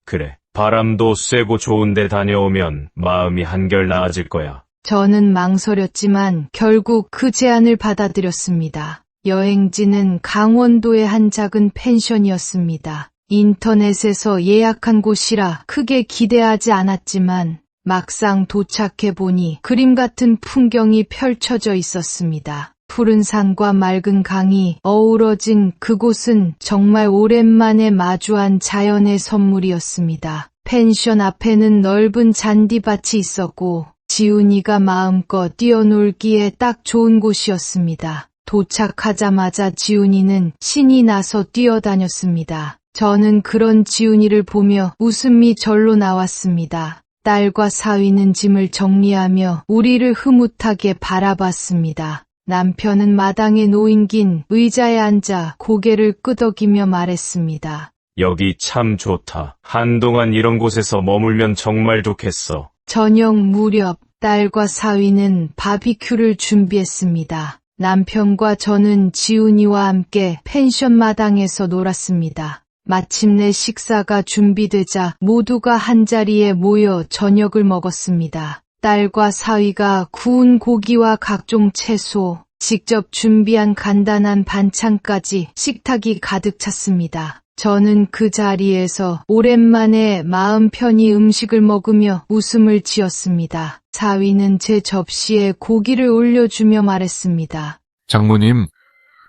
E: 그래, 바람도 쐬고 좋은 데 다녀오면 마음이 한결 나아질 거야.
A: 저는 망설였지만 결국 그 제안을 받아들였습니다. 여행지는 강원도의 한 작은 펜션이었습니다. 인터넷에서 예약한 곳이라 크게 기대하지 않았지만 막상 도착해보니 그림 같은 풍경이 펼쳐져 있었습니다. 푸른 산과 맑은 강이 어우러진 그곳은 정말 오랜만에 마주한 자연의 선물이었습니다. 펜션 앞에는 넓은 잔디밭이 있었고 지훈이가 마음껏 뛰어놀기에 딱 좋은 곳이었습니다. 도착하자마자 지훈이는 신이 나서 뛰어다녔습니다. 저는 그런 지훈이를 보며 웃음이 절로 나왔습니다. 딸과 사위는 짐을 정리하며 우리를 흐뭇하게 바라봤습니다. 남편은 마당에 놓인 긴 의자에 앉아 고개를 끄덕이며 말했습니다.
E: 여기 참 좋다. 한동안 이런 곳에서 머물면 정말 좋겠어.
A: 저녁 무렵 딸과 사위는 바비큐를 준비했습니다. 남편과 저는 지훈이와 함께 펜션 마당에서 놀았습니다. 마침내 식사가 준비되자 모두가 한자리에 모여 저녁을 먹었습니다. 딸과 사위가 구운 고기와 각종 채소, 직접 준비한 간단한 반찬까지 식탁이 가득 찼습니다. 저는 그 자리에서 오랜만에 마음 편히 음식을 먹으며 웃음을 지었습니다. 사위는 제 접시에 고기를 올려주며 말했습니다.
F: 장모님,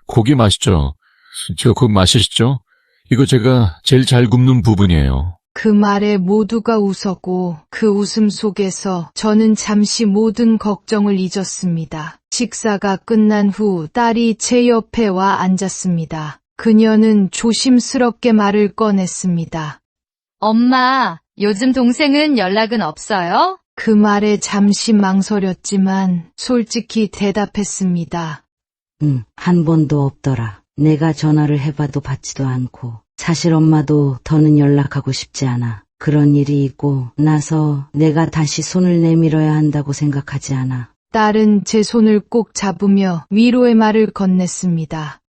F: 고기 맛있죠? 저 그거 맛있죠? 이거 제가 제일 잘 굽는 부분이에요.
A: 그 말에 모두가 웃었고 그 웃음 속에서 저는 잠시 모든 걱정을 잊었습니다. 식사가 끝난 후 딸이 제 옆에 와 앉았습니다. 그녀는 조심스럽게 말을 꺼냈습니다.
B: 엄마, 요즘 동생은 연락은 없어요?
A: 그 말에 잠시 망설였지만 솔직히 대답했습니다.
C: 한 번도 없더라. 내가 전화를 해봐도 받지도 않고. 사실 엄마도 더는 연락하고 싶지 않아. 그런 일이 있고 나서 내가 다시 손을 내밀어야 한다고 생각하지 않아.
A: 딸은 제 손을 꼭 잡으며 위로의 말을 건넸습니다.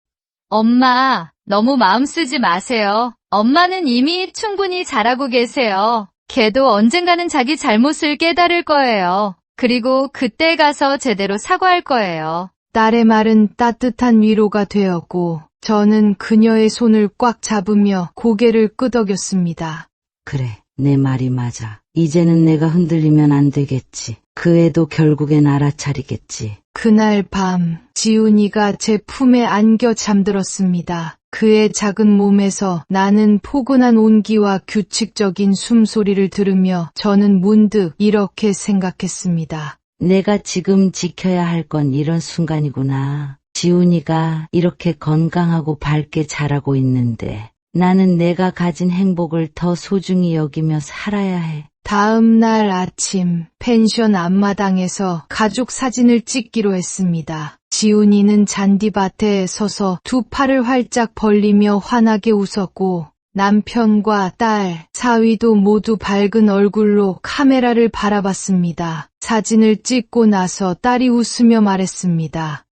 B: 엄마, 너무 마음 쓰지 마세요. 엄마는 이미 충분히 잘하고 계세요. 걔도 언젠가는 자기 잘못을 깨달을 거예요. 그리고 그때 가서 제대로 사과할 거예요.
A: 딸의 말은 따뜻한 위로가 되었고 저는 그녀의 손을 꽉 잡으며 고개를 끄덕였습니다.
C: 그래, 내 말이 맞아. 이제는 내가 흔들리면 안 되겠지. 그 애도 결국엔 알아차리겠지.
A: 그날 밤 지훈이가 제 품에 안겨 잠들었습니다. 그의 작은 몸에서 나는 포근한 온기와 규칙적인 숨소리를 들으며 저는 문득 이렇게 생각했습니다.
C: 내가 지금 지켜야 할 건 이런 순간이구나. 지훈이가 이렇게 건강하고 밝게 자라고 있는데 나는 내가 가진 행복을 더 소중히 여기며 살아야 해.
A: 다음 날 아침 펜션 앞마당에서 가족 사진을 찍기로 했습니다. 지훈이는 잔디밭에 서서 두 팔을 활짝 벌리며 환하게 웃었고 남편과 딸, 사위도 모두 밝은 얼굴로 카메라를 바라봤습니다. 사진을 찍고 나서 딸이 웃으며 말했습니다.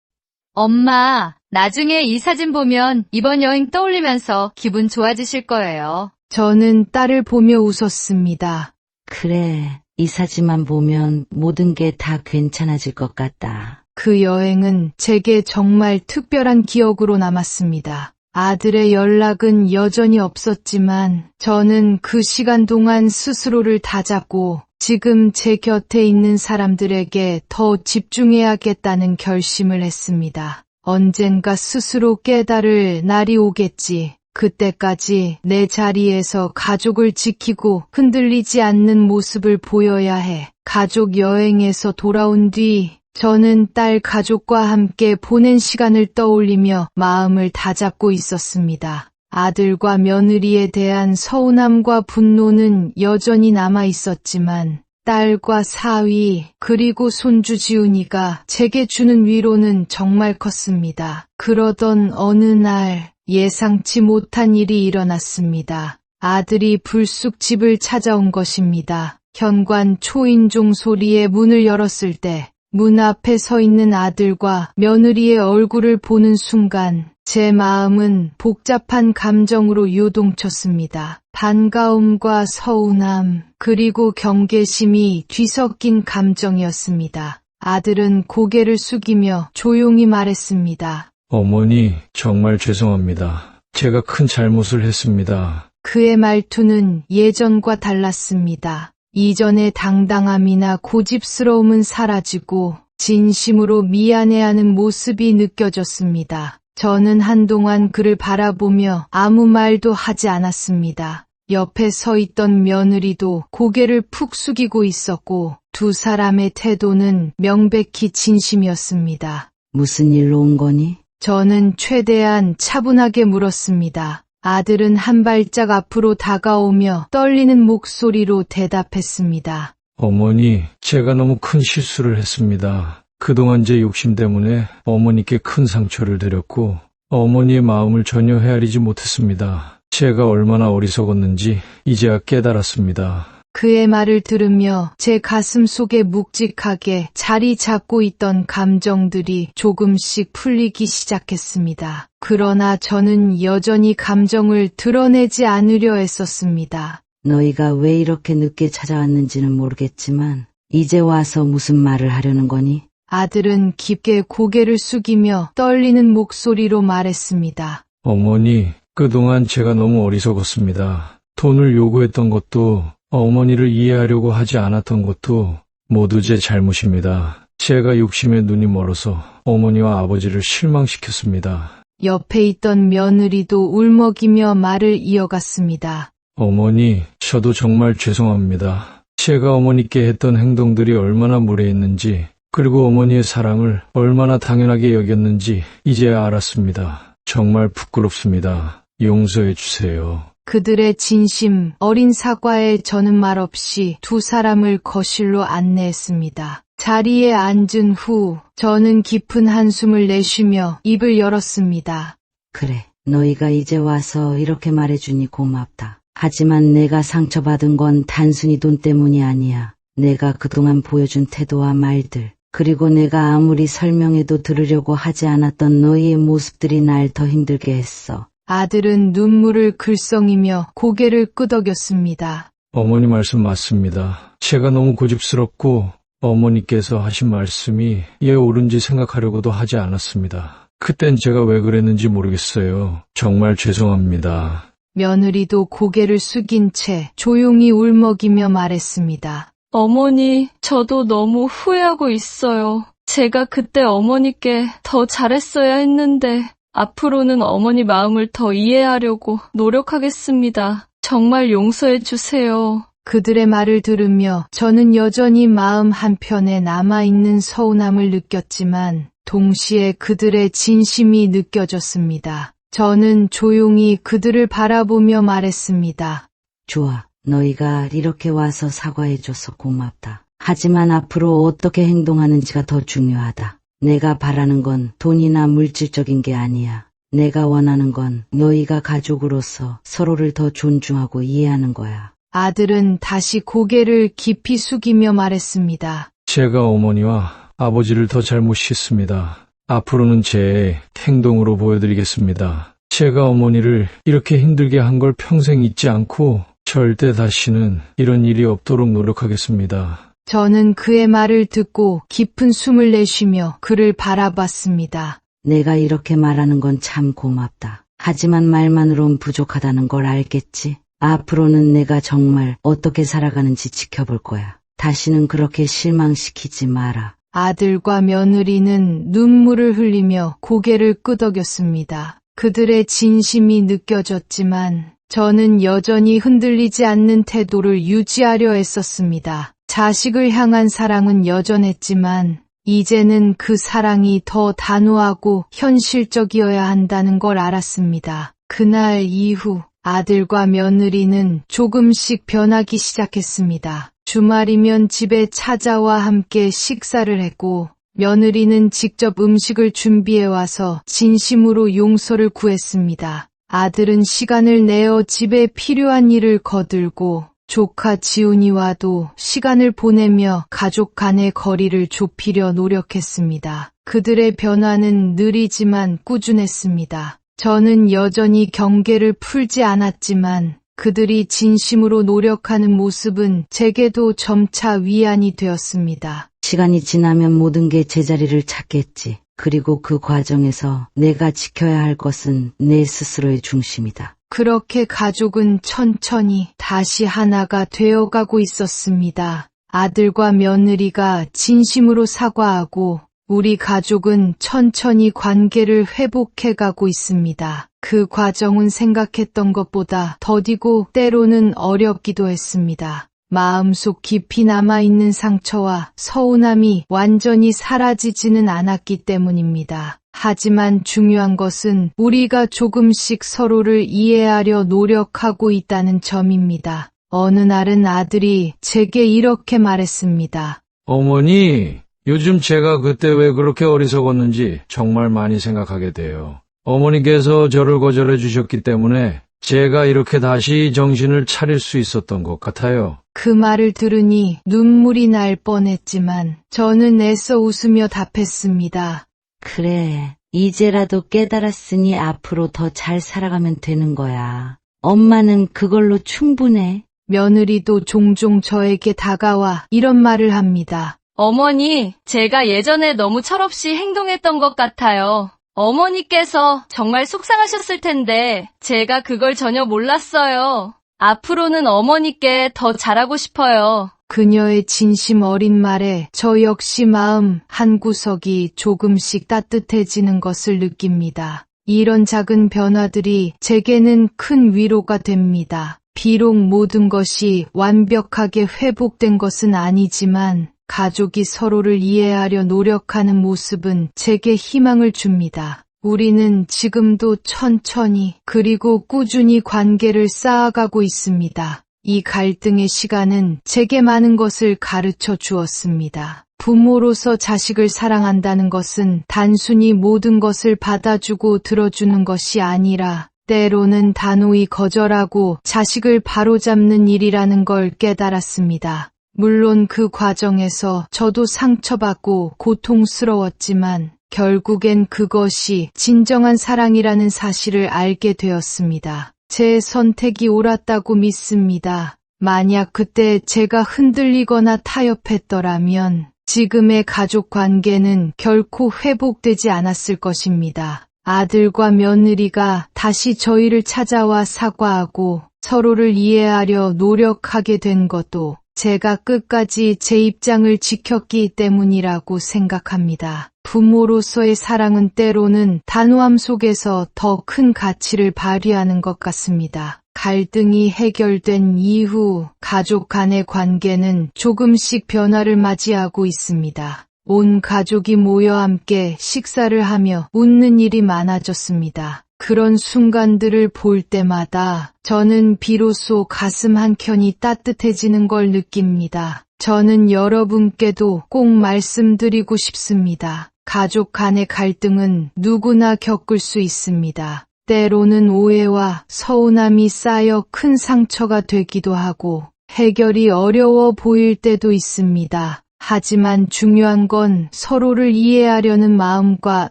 B: 엄마, 나중에 이 사진 보면 이번 여행 떠올리면서 기분 좋아지실 거예요.
A: 저는 딸을 보며 웃었습니다.
C: 그래, 이 사진만 보면 모든 게 다 괜찮아질 것 같다.
A: 그 여행은 제게 정말 특별한 기억으로 남았습니다. 아들의 연락은 여전히 없었지만 저는 그 시간 동안 스스로를 다잡고 지금 제 곁에 있는 사람들에게 더 집중해야겠다는 결심을 했습니다. 언젠가 스스로 깨달을 날이 오겠지. 그때까지 내 자리에서 가족을 지키고 흔들리지 않는 모습을 보여야 해. 가족 여행에서 돌아온 뒤 저는 딸 가족과 함께 보낸 시간을 떠올리며 마음을 다잡고 있었습니다. 아들과 며느리에 대한 서운함과 분노는 여전히 남아 있었지만 딸과 사위 그리고 손주 지훈이가 제게 주는 위로는 정말 컸습니다. 그러던 어느 날 예상치 못한 일이 일어났습니다. 아들이 불쑥 집을 찾아온 것입니다. 현관 초인종 소리에 문을 열었을 때 문 앞에 서 있는 아들과 며느리의 얼굴을 보는 순간 제 마음은 복잡한 감정으로 요동쳤습니다. 반가움과 서운함, 그리고 경계심이 뒤섞인 감정이었습니다. 아들은 고개를 숙이며 조용히 말했습니다.
D: 어머니, 정말 죄송합니다. 제가 큰 잘못을 했습니다.
A: 그의 말투는 예전과 달랐습니다. 이전의 당당함이나 고집스러움은 사라지고 진심으로 미안해하는 모습이 느껴졌습니다. 저는 한동안 그를 바라보며 아무 말도 하지 않았습니다. 옆에 서 있던 며느리도 고개를 푹 숙이고 있었고 두 사람의 태도는 명백히 진심이었습니다.
C: 무슨 일로 온 거니?
A: 저는 최대한 차분하게 물었습니다. 아들은 한 발짝 앞으로 다가오며 떨리는 목소리로 대답했습니다.
D: 어머니, 제가 너무 큰 실수를 했습니다. 그동안 제 욕심 때문에 어머니께 큰 상처를 드렸고 어머니의 마음을 전혀 헤아리지 못했습니다. 제가 얼마나 어리석었는지 이제야 깨달았습니다.
A: 그의 말을 들으며 제 가슴 속에 묵직하게 자리 잡고 있던 감정들이 조금씩 풀리기 시작했습니다. 그러나 저는 여전히 감정을 드러내지 않으려 애썼습니다.
C: 너희가 왜 이렇게 늦게 찾아왔는지는 모르겠지만 이제 와서 무슨 말을 하려는 거니?
A: 아들은 깊게 고개를 숙이며 떨리는 목소리로 말했습니다.
D: 어머니, 그동안 제가 너무 어리석었습니다. 돈을 요구했던 것도 어머니를 이해하려고 하지 않았던 것도 모두 제 잘못입니다. 제가 욕심에 눈이 멀어서 어머니와 아버지를 실망시켰습니다.
A: 옆에 있던 며느리도 울먹이며 말을 이어갔습니다.
D: 어머니, 저도 정말 죄송합니다. 제가 어머니께 했던 행동들이 얼마나 무례했는지, 그리고 어머니의 사랑을 얼마나 당연하게 여겼는지 이제야 알았습니다. 정말 부끄럽습니다. 용서해 주세요.
A: 그들의 진심, 어린 사과에 저는 말없이 두 사람을 거실로 안내했습니다. 자리에 앉은 후 저는 깊은 한숨을 내쉬며 입을 열었습니다.
C: 그래, 너희가 이제 와서 이렇게 말해주니 고맙다. 하지만 내가 상처받은 건 단순히 돈 때문이 아니야. 내가 그동안 보여준 태도와 말들, 그리고 내가 아무리 설명해도 들으려고 하지 않았던 너희의 모습들이 날 더 힘들게 했어.
A: 아들은 눈물을 글썽이며 고개를 끄덕였습니다.
D: 어머니 말씀 맞습니다. 제가 너무 고집스럽고 어머니께서 하신 말씀이 옳은지 생각하려고도 하지 않았습니다. 그땐 제가 왜 그랬는지 모르겠어요. 정말 죄송합니다.
A: 며느리도 고개를 숙인 채 조용히 울먹이며 말했습니다.
B: 어머니, 저도 너무 후회하고 있어요. 제가 그때 어머니께 더 잘했어야 했는데 앞으로는 어머니 마음을 더 이해하려고 노력하겠습니다. 정말 용서해 주세요.
A: 그들의 말을 들으며 저는 여전히 마음 한편에 남아있는 서운함을 느꼈지만 동시에 그들의 진심이 느껴졌습니다. 저는 조용히 그들을 바라보며 말했습니다.
C: 좋아, 너희가 이렇게 와서 사과해줘서 고맙다. 하지만 앞으로 어떻게 행동하는지가 더 중요하다. 내가 바라는 건 돈이나 물질적인 게 아니야. 내가 원하는 건 너희가 가족으로서 서로를 더 존중하고 이해하는 거야.
A: 아들은 다시 고개를 깊이 숙이며 말했습니다.
D: 제가 어머니와 아버지를 더 잘 모시겠습니다. 앞으로는 제 행동으로 보여드리겠습니다. 제가 어머니를 이렇게 힘들게 한 걸 평생 잊지 않고 절대 다시는 이런 일이 없도록 노력하겠습니다.
A: 저는 그의 말을 듣고 깊은 숨을 내쉬며 그를 바라봤습니다.
C: 내가 이렇게 말하는 건 참 고맙다. 하지만 말만으론 부족하다는 걸 알겠지? 앞으로는 내가 정말 어떻게 살아가는지 지켜볼 거야. 다시는 그렇게 실망시키지 마라.
A: 아들과 며느리는 눈물을 흘리며 고개를 끄덕였습니다. 그들의 진심이 느껴졌지만 저는 여전히 흔들리지 않는 태도를 유지하려 애썼습니다. 자식을 향한 사랑은 여전했지만 이제는 그 사랑이 더 단호하고 현실적이어야 한다는 걸 알았습니다. 그날 이후 아들과 며느리는 조금씩 변하기 시작했습니다. 주말이면 집에 찾아와 함께 식사를 했고 며느리는 직접 음식을 준비해와서 진심으로 용서를 구했습니다. 아들은 시간을 내어 집에 필요한 일을 거들고 조카 지훈이와도 시간을 보내며 가족 간의 거리를 좁히려 노력했습니다. 그들의 변화는 느리지만 꾸준했습니다. 저는 여전히 경계를 풀지 않았지만 그들이 진심으로 노력하는 모습은 제게도 점차 위안이 되었습니다.
C: 시간이 지나면 모든 게 제자리를 찾겠지. 그리고 그 과정에서 내가 지켜야 할 것은 내 스스로의 중심이다.
A: 그렇게 가족은 천천히 다시 하나가 되어가고 있었습니다. 아들과 며느리가 진심으로 사과하고 우리 가족은 천천히 관계를 회복해가고 있습니다. 그 과정은 생각했던 것보다 더디고 때로는 어렵기도 했습니다. 마음속 깊이 남아있는 상처와 서운함이 완전히 사라지지는 않았기 때문입니다. 하지만 중요한 것은 우리가 조금씩 서로를 이해하려 노력하고 있다는 점입니다. 어느 날은 아들이 제게 이렇게 말했습니다.
D: 어머니, 요즘 제가 그때 왜 그렇게 어리석었는지 정말 많이 생각하게 돼요. 어머니께서 저를 거절해 주셨기 때문에 제가 이렇게 다시 정신을 차릴 수 있었던 것 같아요.
A: 그 말을 들으니 눈물이 날 뻔했지만 저는 애써 웃으며 답했습니다.
C: 그래, 이제라도 깨달았으니 앞으로 더 잘 살아가면 되는 거야. 엄마는 그걸로 충분해.
A: 며느리도 종종 저에게 다가와 이런 말을 합니다.
B: 어머니, 제가 예전에 너무 철없이 행동했던 것 같아요. 어머니께서 정말 속상하셨을 텐데 제가 그걸 전혀 몰랐어요. 앞으로는 어머니께 더 잘하고 싶어요.
A: 그녀의 진심 어린 말에 저 역시 마음 한구석이 조금씩 따뜻해지는 것을 느낍니다. 이런 작은 변화들이 제게는 큰 위로가 됩니다. 비록 모든 것이 완벽하게 회복된 것은 아니지만 가족이 서로를 이해하려 노력하는 모습은 제게 희망을 줍니다. 우리는 지금도 천천히 그리고 꾸준히 관계를 쌓아가고 있습니다. 이 갈등의 시간은 제게 많은 것을 가르쳐 주었습니다. 부모로서 자식을 사랑한다는 것은 단순히 모든 것을 받아주고 들어주는 것이 아니라 때로는 단호히 거절하고 자식을 바로잡는 일이라는 걸 깨달았습니다. 물론 그 과정에서 저도 상처받고 고통스러웠지만 결국엔 그것이 진정한 사랑이라는 사실을 알게 되었습니다. 제 선택이 옳았다고 믿습니다. 만약 그때 제가 흔들리거나 타협했더라면 지금의 가족 관계는 결코 회복되지 않았을 것입니다. 아들과 며느리가 다시 저희를 찾아와 사과하고 서로를 이해하려 노력하게 된 것도 제가 끝까지 제 입장을 지켰기 때문이라고 생각합니다. 부모로서의 사랑은 때로는 단호함 속에서 더 큰 가치를 발휘하는 것 같습니다. 갈등이 해결된 이후 가족 간의 관계는 조금씩 변화를 맞이하고 있습니다. 온 가족이 모여 함께 식사를 하며 웃는 일이 많아졌습니다. 그런 순간들을 볼 때마다 저는 비로소 가슴 한켠이 따뜻해지는 걸 느낍니다. 저는 여러분께도 꼭 말씀드리고 싶습니다. 가족 간의 갈등은 누구나 겪을 수 있습니다. 때로는 오해와 서운함이 쌓여 큰 상처가 되기도 하고 해결이 어려워 보일 때도 있습니다. 하지만 중요한 건 서로를 이해하려는 마음과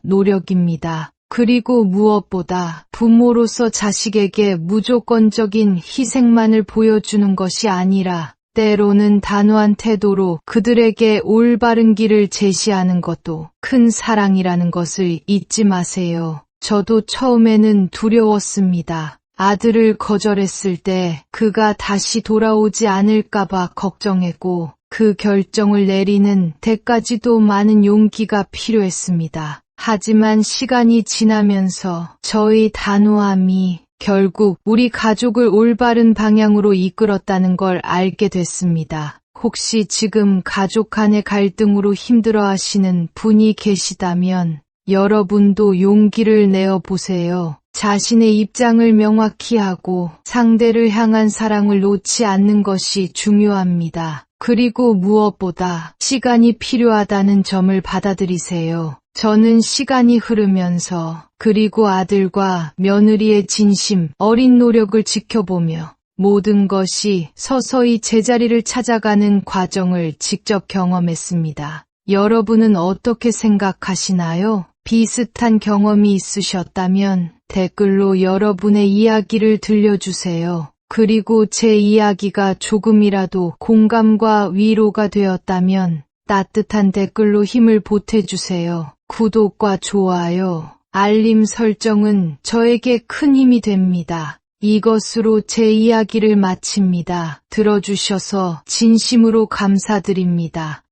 A: 노력입니다. 그리고 무엇보다 부모로서 자식에게 무조건적인 희생만을 보여주는 것이 아니라 때로는 단호한 태도로 그들에게 올바른 길을 제시하는 것도 큰 사랑이라는 것을 잊지 마세요. 저도 처음에는 두려웠습니다. 아들을 거절했을 때 그가 다시 돌아오지 않을까봐 걱정했고 그 결정을 내리는 데까지도 많은 용기가 필요했습니다. 하지만 시간이 지나면서 저의 단호함이 결국 우리 가족을 올바른 방향으로 이끌었다는 걸 알게 됐습니다. 혹시 지금 가족 간의 갈등으로 힘들어하시는 분이 계시다면 여러분도 용기를 내어 보세요. 자신의 입장을 명확히 하고 상대를 향한 사랑을 놓지 않는 것이 중요합니다. 그리고 무엇보다 시간이 필요하다는 점을 받아들이세요. 저는 시간이 흐르면서 그리고 아들과 며느리의 진심 어린 노력을 지켜보며 모든 것이 서서히 제자리를 찾아가는 과정을 직접 경험했습니다. 여러분은 어떻게 생각하시나요? 비슷한 경험이 있으셨다면 댓글로 여러분의 이야기를 들려주세요. 그리고 제 이야기가 조금이라도 공감과 위로가 되었다면 따뜻한 댓글로 힘을 보태주세요. 구독과 좋아요, 알림 설정은 저에게 큰 힘이 됩니다. 이것으로 제 이야기를 마칩니다. 들어주셔서 진심으로 감사드립니다.